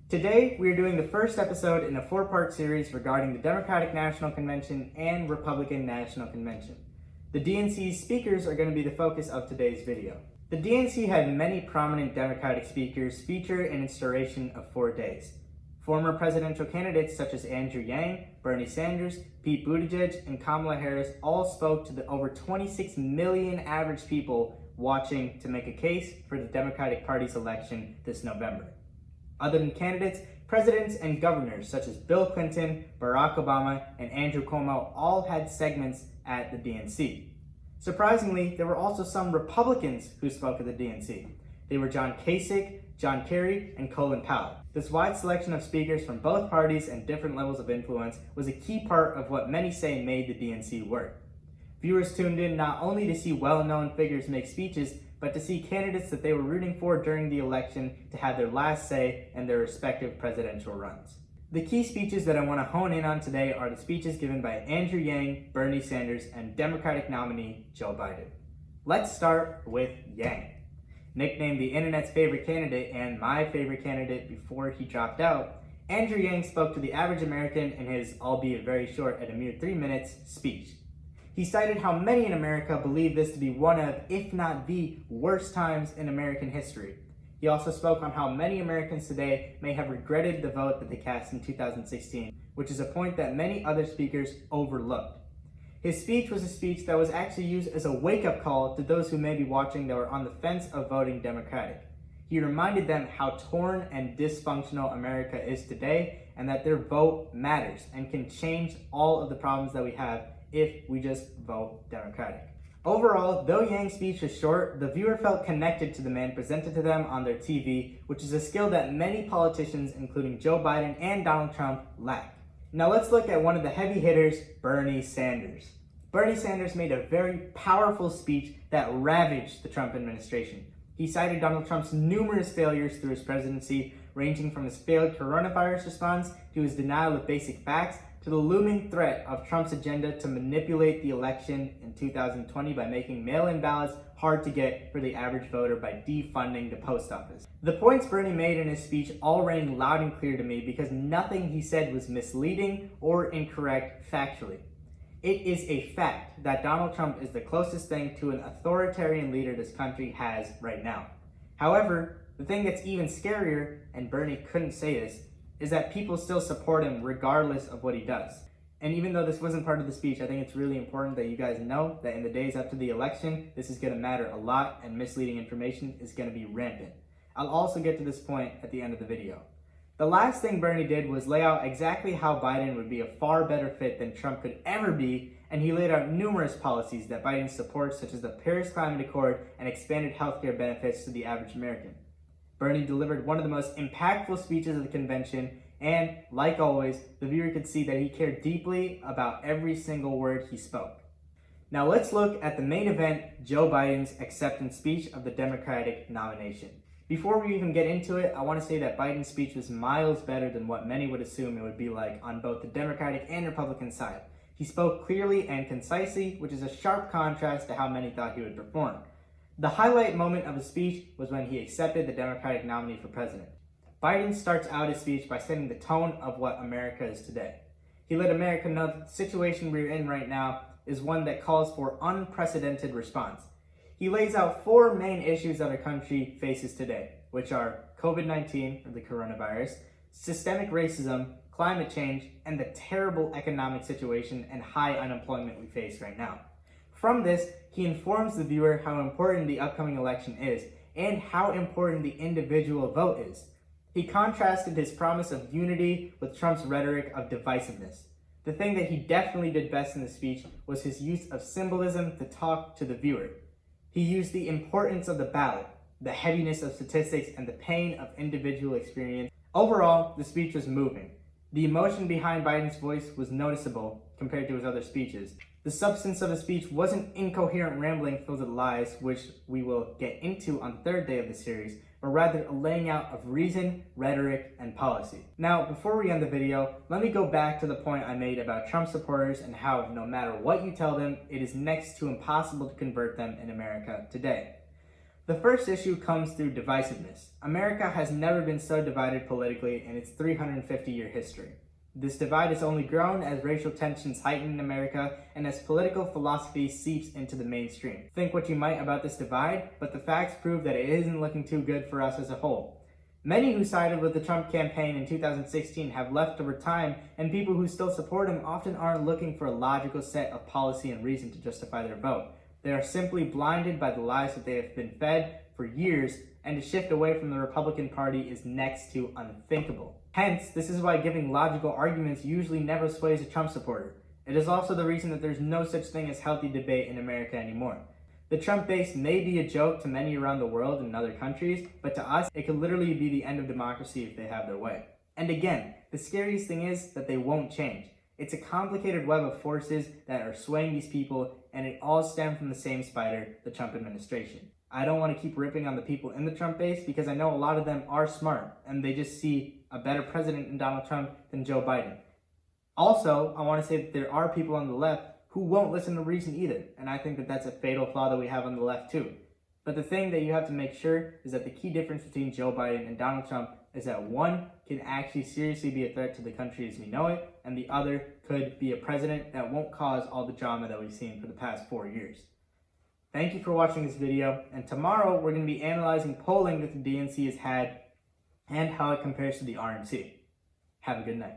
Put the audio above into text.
Today, we are doing the first episode in a four-part series regarding the Democratic National Convention and Republican National Convention. The DNC's speakers are going to be the focus of today's video. The DNC had many prominent Democratic speakers feature in its duration of 4 days. Former presidential candidates such as Andrew Yang, Bernie Sanders, Pete Buttigieg, and Kamala Harris all spoke to the over 26 million average people watching to make a case for the Democratic Party's election this November. Other than candidates, presidents and governors such as Bill Clinton, Barack Obama, and Andrew Cuomo all had segments at the DNC. Surprisingly, there were also some Republicans who spoke at the DNC. They were John Kasich, John Kerry, and Colin Powell. This wide selection of speakers from both parties and different levels of influence was a key part of what many say made the DNC work. Viewers tuned in not only to see well-known figures make speeches, but to see candidates that they were rooting for during the election to have their last say in their respective presidential runs. The key speeches that I want to hone in on today are the speeches given by Andrew Yang, Bernie Sanders, and Democratic nominee Joe Biden. Let's start with Yang. Nicknamed the internet's favorite candidate and my favorite candidate before he dropped out, Andrew Yang spoke to the average American in his, albeit very short at a mere 3 minutes, speech. He cited how many in America believe this to be one of, if not the, worst times in American history. He also spoke on how many Americans today may have regretted the vote that they cast in 2016, which is a point that many other speakers overlooked. His speech was a speech that was actually used as a wake-up call to those who may be watching that were on the fence of voting Democratic. He reminded them how torn and dysfunctional America is today and that their vote matters and can change all of the problems that we have if we just vote Democratic. Overall, though Yang's speech was short, the viewer felt connected to the man presented to them on their TV, which is a skill that many politicians, including Joe Biden and Donald Trump, lack. Now let's look at one of the heavy hitters, Bernie Sanders. Bernie Sanders made a very powerful speech that ravaged the Trump administration. He cited Donald Trump's numerous failures through his presidency, ranging from his failed coronavirus response to his denial of basic facts, to the looming threat of Trump's agenda to manipulate the election in 2020 by making mail-in ballots hard to get for the average voter by defunding the post office. The points Bernie made in his speech all rang loud and clear to me because nothing he said was misleading or incorrect factually. It is a fact that Donald Trump is the closest thing to an authoritarian leader this country has right now. However, the thing that's even scarier, and Bernie couldn't say this, is that people still support him regardless of what he does. And even though this wasn't part of the speech, I think it's really important that you guys know that in the days up to the election, this is going to matter a lot and misleading information is going to be rampant. I'll also get to this point at the end of the video. The last thing Bernie did was lay out exactly how Biden would be a far better fit than Trump could ever be, and he laid out numerous policies that Biden supports, such as the Paris Climate Accord and expanded healthcare benefits to the average American. Bernie delivered one of the most impactful speeches of the convention, and, like always, the viewer could see that he cared deeply about every single word he spoke. Now let's look at the main event, Joe Biden's acceptance speech of the Democratic nomination. Before we even get into it, I want to say that Biden's speech was miles better than what many would assume it would be like on both the Democratic and Republican side. He spoke clearly and concisely, which is a sharp contrast to how many thought he would perform. The highlight moment of his speech was when he accepted the Democratic nominee for president. Biden starts out his speech by setting the tone of what America is today. He let America know that the situation we're in right now is one that calls for unprecedented response. He lays out 4 main issues that our country faces today, which are COVID-19, or the coronavirus, systemic racism, climate change, and the terrible economic situation and high unemployment we face right now. From this, he informs the viewer how important the upcoming election is and how important the individual vote is. He contrasted his promise of unity with Trump's rhetoric of divisiveness. The thing that he definitely did best in the speech was his use of symbolism to talk to the viewer. He used the importance of the ballot, the heaviness of statistics, and the pain of individual experience. Overall, the speech was moving. The emotion behind Biden's voice was noticeable compared to his other speeches. The substance of his speech wasn't incoherent rambling filled with lies, which we will get into on the 3rd day of the series, but rather a laying out of reason, rhetoric, and policy. Now, before we end the video, let me go back to the point I made about Trump supporters and how no matter what you tell them, it is next to impossible to convert them in America today. The first issue comes through divisiveness. America has never been so divided politically in its 350-year history. This divide has only grown as racial tensions heighten in America and as political philosophy seeps into the mainstream. Think what you might about this divide, but the facts prove that it isn't looking too good for us as a whole. Many who sided with the Trump campaign in 2016 have left over time, and people who still support him often aren't looking for a logical set of policy and reason to justify their vote. They are simply blinded by the lies that they have been fed for years, and to shift away from the Republican Party is next to unthinkable. Hence, this is why giving logical arguments usually never sways a Trump supporter. It is also the reason that there's no such thing as healthy debate in America anymore. The Trump base may be a joke to many around the world and in other countries, but to us, it could literally be the end of democracy if they have their way. And again, the scariest thing is that they won't change. It's a complicated web of forces that are swaying these people, and it all stems from the same spider, the Trump administration. I don't want to keep ripping on the people in the Trump base because I know a lot of them are smart and they just see a better president in Donald Trump than Joe Biden. Also, I want to say that there are people on the left who won't listen to reason either, and I think that that's a fatal flaw that we have on the left too. But the thing that you have to make sure is that the key difference between Joe Biden and Donald Trump is that one can actually seriously be a threat to the country as we know it, and the other could be a president that won't cause all the drama that we've seen for the past 4 years. Thank you for watching this video, and tomorrow we're going to be analyzing polling that the DNC has had and how it compares to the RNC. Have a good night.